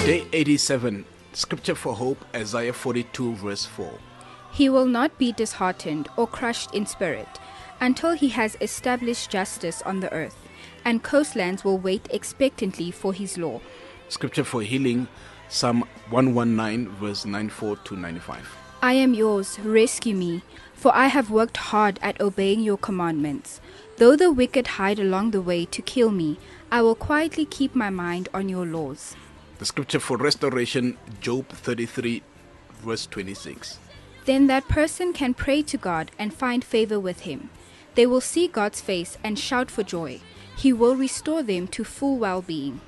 Day 87, Scripture for Hope, Isaiah 42 verse 4. He will not be disheartened or crushed in spirit until he has established justice on the earth, and coastlands will wait expectantly for his law. Scripture for Healing, Psalm 119 verse 94 to 95. I am yours, rescue me, for I have worked hard at obeying your commandments. Though the wicked hide along the way to kill me, I will quietly keep my mind on your laws. The Scripture for Restoration, Job 33 verse 26. Then that person can pray to God and find favor with him. They will see God's face and shout for joy. He will restore them to full well-being.